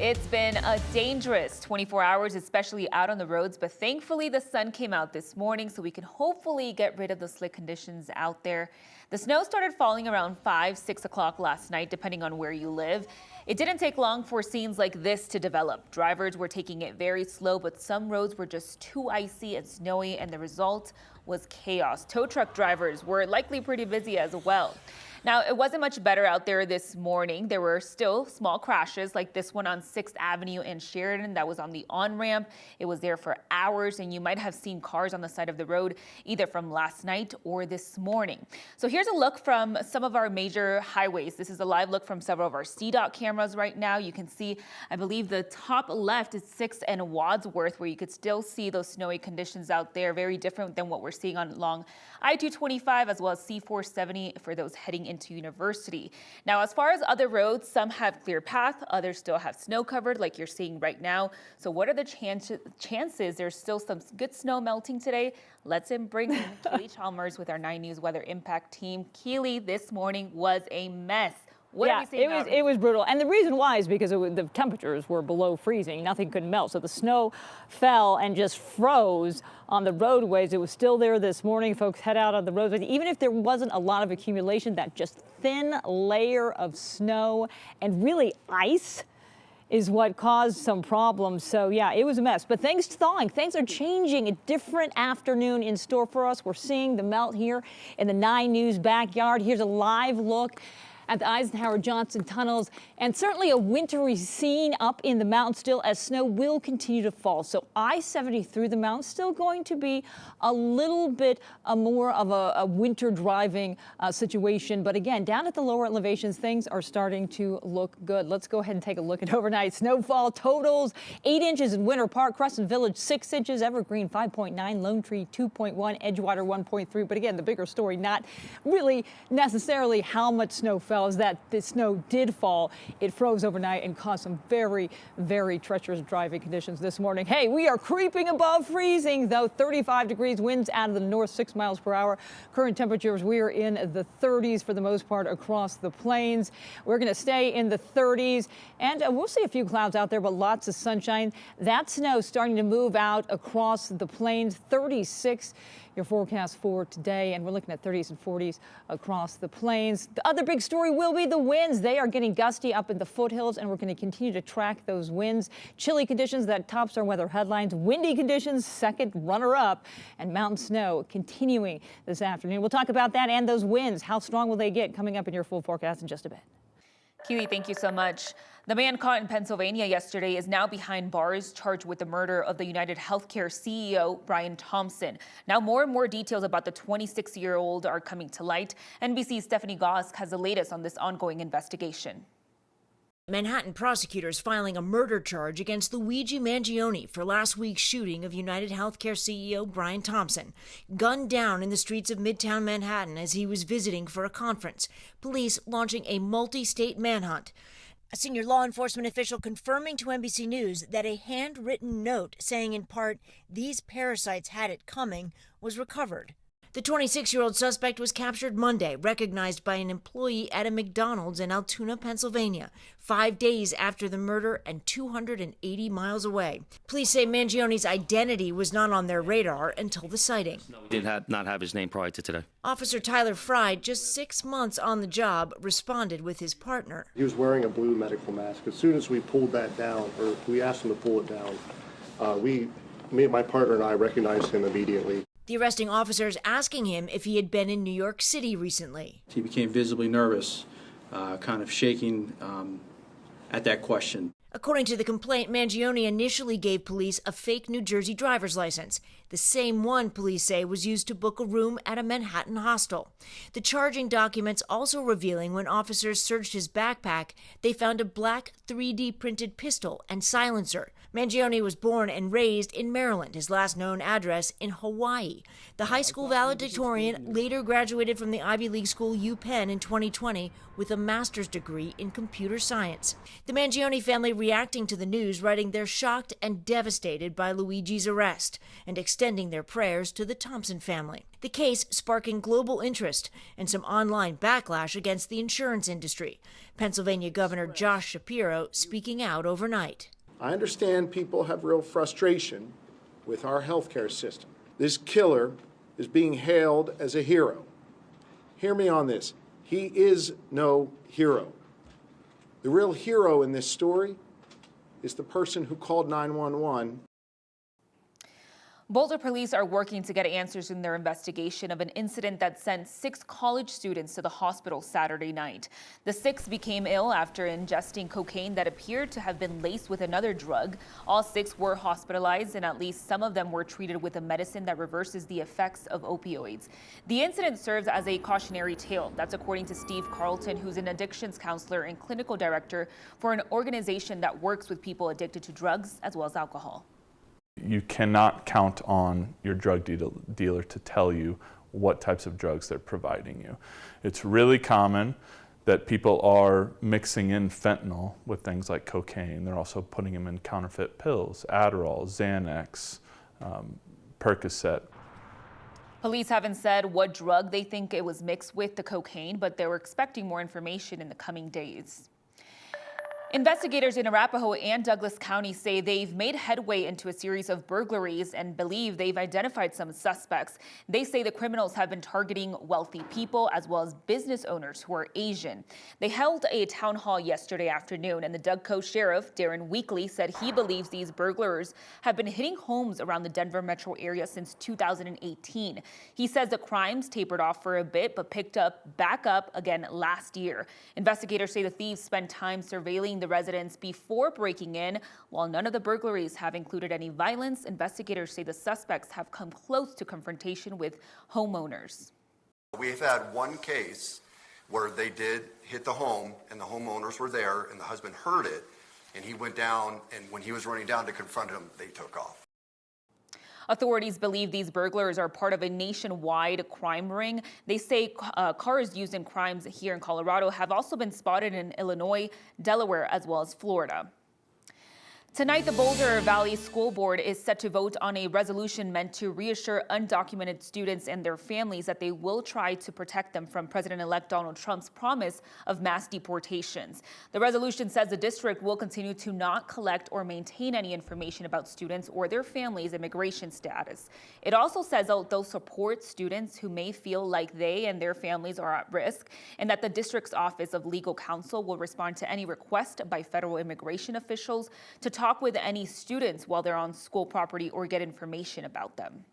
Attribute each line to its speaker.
Speaker 1: It's been a dangerous 24 hours, especially out on the roads, but thankfully the sun came out this morning so we can hopefully get rid of the slick conditions out there. The snow started falling around 6 o'clock last night, depending on where you live. It didn't take long for scenes like this to develop. Drivers were taking it very slow, but some roads were just too icy and snowy, and the result was chaos. Tow truck drivers were likely pretty busy as well. Now, it wasn't much better out there this morning. There were still small crashes like this one on 6th Avenue in Sheridan that was on the on-ramp. It was there for hours, and you might have seen cars on the side of the road either from last night or this morning. So here's a look from some of our major highways. This is a live look from several of our CDOT cameras right now. You can see, I believe the top left is 6th and Wadsworth, where you could still see those snowy conditions out there, very different than what we're seeing on along I-225 as well as C-470 for those heading into University. Now, as far as other roads, some have clear path, others still have snow covered like you're seeing right now. So what are the chances there's still some good snow melting today? Let's bring in Keely Chalmers with our 9 News Weather Impact team. Keely, this morning was a mess. What are we seeing?
Speaker 2: It was brutal. And the reason why is because the temperatures were below freezing. Nothing could melt. So the snow fell and just froze on the roadways. It was still there this morning. Folks head out on the roads. Even if there wasn't a lot of accumulation, that just thin layer of snow and really ice is what caused some problems. So yeah, it was a mess, but things thawing, things are changing. A different afternoon in store for us. We're seeing the melt here in the 9 News backyard. Here's a live look at the Eisenhower-Johnson tunnels, and certainly a wintry scene up in the mountains still as snow will continue to fall. So I-70 through the mountains still going to be a little bit more of a winter driving situation. But again, down at the lower elevations, things are starting to look good. Let's go ahead and take a look at overnight snowfall totals. 8 inches in Winter Park, Crescent Village 6 inches, Evergreen 5.9, Lone Tree 2.1, Edgewater 1.3. But again, the bigger story, not really necessarily how much snow fell, is that the snow did fall. It froze overnight and caused some very, very treacherous driving conditions this morning. Hey, we are creeping above freezing, though. 35 degrees, winds out of the north, 6 miles per hour. Current temperatures, we are in the 30s for the most part across the plains. We're going to stay in the 30s, and we'll see a few clouds out there, but lots of sunshine. That snow starting to move out across the plains. 36 your forecast for today, and we're looking at 30s and 40s across the plains. The other big story will be the winds. They are getting gusty up in the foothills, and we're going to continue to track those winds. Chilly conditions, that tops our weather headlines. Windy conditions, second runner-up, and mountain snow continuing this afternoon. We'll talk about that and those winds. How strong will they get? Coming up in your full forecast in just a bit.
Speaker 1: Keely, thank you so much. The man caught in Pennsylvania yesterday is now behind bars, charged with the murder of the UnitedHealthcare CEO, Brian Thompson. Now, more and more details about the 26-year-old are coming to light. NBC's Stephanie Gosk has the latest on this ongoing investigation.
Speaker 3: Manhattan prosecutors filing a murder charge against Luigi Mangione for last week's shooting of UnitedHealthcare CEO Brian Thompson, gunned down in the streets of Midtown Manhattan as he was visiting for a conference. Police launching a multi-state manhunt. A senior law enforcement official confirming to NBC News that a handwritten note saying in part, "These parasites had it coming," was recovered. The 26-year-old suspect was captured Monday, recognized by an employee at a McDonald's in Altoona, Pennsylvania, 5 days after the murder and 280 miles away. Police say Mangione's identity was not on their radar until the sighting.
Speaker 4: We did not have his name prior to today.
Speaker 3: Officer Tyler Fry, just 6 months on the job, responded with his partner.
Speaker 5: He was wearing a blue medical mask. As soon as we pulled that down, or we asked him to pull it down, me and my partner and I recognized him immediately.
Speaker 3: The arresting officers asking him if he had been in New York City recently.
Speaker 6: He became visibly nervous, kind of shaking at that question.
Speaker 3: According to the complaint, Mangione initially gave police a fake New Jersey driver's license, the same one police say was used to book a room at a Manhattan hostel. The charging documents also revealing when officers searched his backpack, they found a black 3D printed pistol and silencer. Mangione was born and raised in Maryland, his last known address in Hawaii. The high school valedictorian later graduated from the Ivy League school UPenn in 2020 with a master's degree in computer science. The Mangione family reacting to the news, writing they're shocked and devastated by Luigi's arrest and extending their prayers to the Thompson family. The case sparking global interest and some online backlash against the insurance industry. Pennsylvania Governor Josh Shapiro speaking out overnight.
Speaker 7: I understand people have real frustration with our healthcare system. This killer is being hailed as a hero. Hear me on this. He is no hero. The real hero in this story is the person who called 911.
Speaker 1: Boulder police are working to get answers in their investigation of an incident that sent 6 college students to the hospital Saturday night. The 6 became ill after ingesting cocaine that appeared to have been laced with another drug. All 6 were hospitalized, and at least some of them were treated with a medicine that reverses the effects of opioids. The incident serves as a cautionary tale. That's according to Steve Carlton, who's an addictions counselor and clinical director for an organization that works with people addicted to drugs as well as alcohol.
Speaker 8: You cannot count on your drug dealer to tell you what types of drugs they're providing you. It's really common that people are mixing in fentanyl with things like cocaine. They're also putting them in counterfeit pills, Adderall, Xanax, Percocet.
Speaker 1: Police haven't said what drug they think it was mixed with the cocaine, but they were expecting more information in the coming days. Investigators in Arapahoe and Douglas County say they've made headway into a series of burglaries and believe they've identified some suspects. They say the criminals have been targeting wealthy people as well as business owners who are Asian. They held a town hall yesterday afternoon, and the Dougco sheriff, Darren Weekly, said he believes these burglars have been hitting homes around the Denver metro area since 2018. He says the crimes tapered off for a bit but picked back up again last year. Investigators say the thieves spent time surveilling the residents before breaking in. While none of the burglaries have included any violence, investigators say the suspects have come close to confrontation with homeowners.
Speaker 9: We've had one case where they did hit the home and the homeowners were there and the husband heard it and he went down, and when he was running down to confront him, they took off.
Speaker 1: Authorities believe these burglars are part of a nationwide crime ring. They say cars used in crimes here in Colorado have also been spotted in Illinois, Delaware, as well as Florida. Tonight, the Boulder Valley School Board is set to vote on a resolution meant to reassure undocumented students and their families that they will try to protect them from President-elect Donald Trump's promise of mass deportations. The resolution says the district will continue to not collect or maintain any information about students or their families' immigration status. It also says they'll support students who may feel like they and their families are at risk, and that the district's Office of Legal Counsel will respond to any request by federal immigration officials to talk with any students while they're on school property or get information about them.